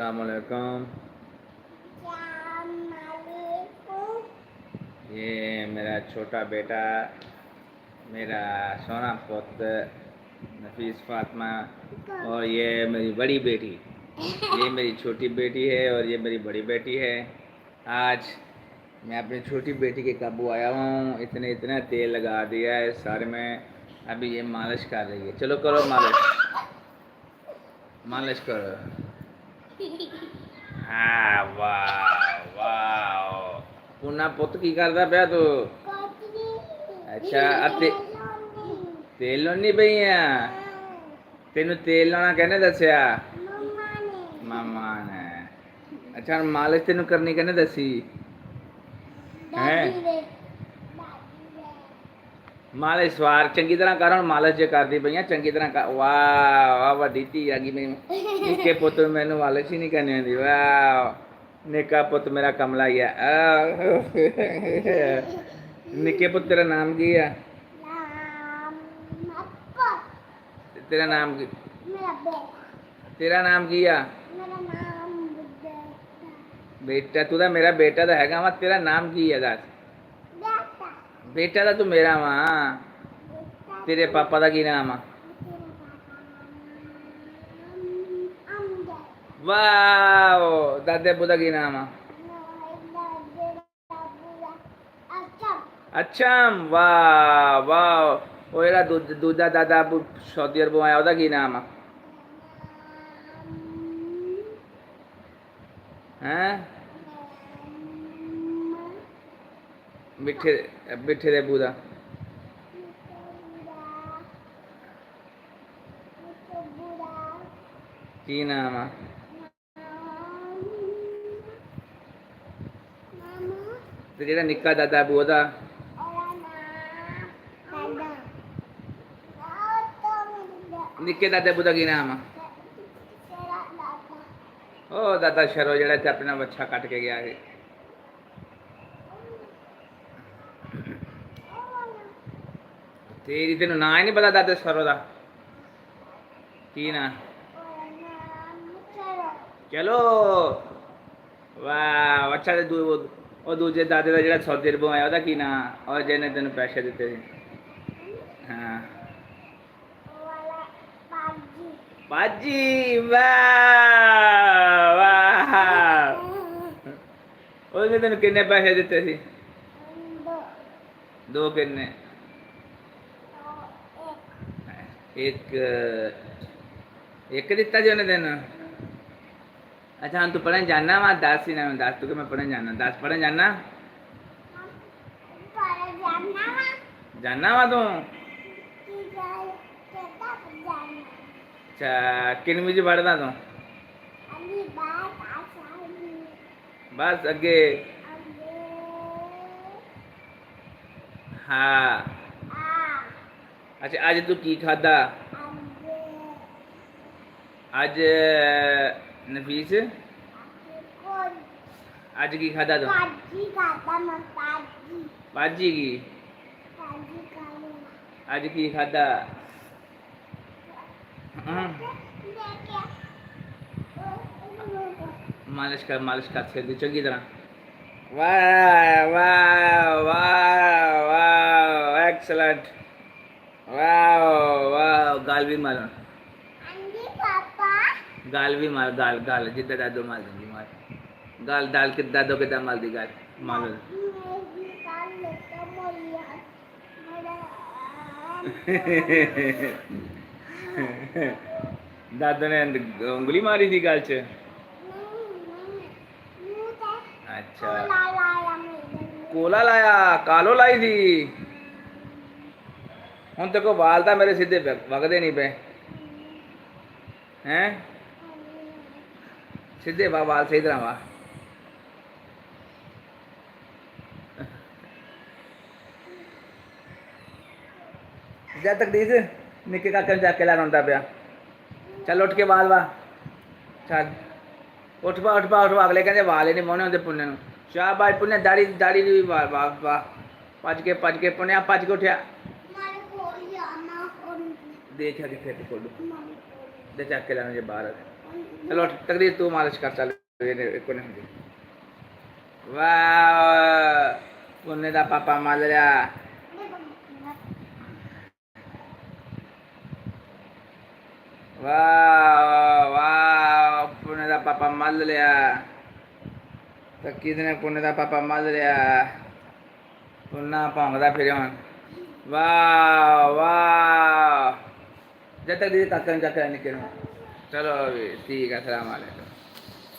अस्सलामुअलैकुम। ये मेरा छोटा बेटा, मेरा सोना पुत्र नफीस फातिमा, और ये मेरी बड़ी बेटी। ये मेरी छोटी बेटी है और ये मेरी बड़ी बेटी है। आज मैं अपनी छोटी बेटी के काबू आया हूँ। इतना तेल लगा दिया है सर में, अभी ये मालिश कर रही है। चलो करो मालिश, मालिश करो। हाँ, वाह वाह। पुना पुत की करदा पिया तू? अच्छा, तेल लाउनी पई आ? तेनू तेल लाना कहने दस्या? मम्मा ने। अच्छा, मालिश तेनू करनी कहने दसी है? मालिश वार चंगी तरह कर। हुण मालिश जे करदी पई आ चंगी तरह कर। वाह वाह, वड्डी धी आ गई मेरी। निक्के पुत्त मैनू मालिश ही नहीं करनी आंदी। वाह, निक्का पुत्त मेरा कमला ही है। निक्के पुत्त तेरा नाम की है? तेरा नाम की? तेरा नाम की है? बेटा तू तो मेरा बेटा तो हैगा वा। तेरा नाम की है दस? बेटा तो तू मेरा वा। तेरे पापा का की नाम आ? वाह, दादे अब्बू का की नाम आ? अच्छा, वाह वाह। वो जेड़ा दूजा दादा अब्बू सऊदी अरबों आया ओदा की नाम आ? हैं? मिठे मिठे दे अब्बू दा? की नाम आ? ते जेड़ा निक्का दादा अब्बू ओदा? निक्के दादा अब्बू दा की नाम आ? ओ दादा शरो जेड़ा इत्थे अपना बच्चा कट के गया है। तेरी तेनू ना ही नहीं पता दादा शरो दा? की ना? चलो, वाह। अच्छा, वो दूजे दादे का जेड़ा सऊदी अरबों आया ओदा की ना? और जिन्हें तेन पैसे दिते थे? हाँ, पाजी। वाह वाह। उसने तेन किन्ने पैसे दिते सी? दो किन्ने? एक एक दिता जी उन्हें तेन? अच्छा, हम तू पढ़न जाना वा? दस ही ना, दस तू कि मैं पढ़न जाना। दस पढ़न जाना? जाना वा तू? अच्छा, किनवी च पढ़दा तू? बस अगे? हाँ। अच्छा, अज तू की खादा? अज नफीस अज की खादा तू? भाजी की? अज की खादा? मालिश कर सिर दी चंगी तरह। वाह वाह वाह वाह, एक्सलेंट। वाह वाह। गाल भी मार, गाल भी मार। गाल गाल जिद्दां दादो मार देंगी, मार गाल। दाल के दादो के दाल मार दी गाल मार। दादो ने उंगली मारी थी गाल च? अच्छा, कोला लाया? कालो लाई थी? हुण तेरे को वाल तो मेरे सीधे वगदे नहीं पे हैं? सीधे वाह, वाल सही तरह वाह। जा तकदीस, निक्के काके नूं चक के लै रोंदा पिया। चल उठ के वाल वाह। चल उठ पा उठ पा उठ पा। अगले कहते वाल ही नहीं मोहने होंदे पुन्ने नूं। शाबाश पुन्ने, दाड़ी दाड़ी भी वाह वाह वाह। भज के पुन्ने भज के उठिया। देखा किथे खोलू दे चक के लैना जे बाहर। चलो तकदीर तू मालिश कर, चल को नहीं होती। वाह पुन्ने दा पापा मल रहा। वाह वाह पुन्ने दा पापा मल लिया। तो किसने पुन्ने दा पापा मल लिया? पुन्ना भौंकदा फिरे हुण। वाह वाह जब तक दीदी तक निकल। चलो अभी ठीक है, अस्सलाम वालेकुम।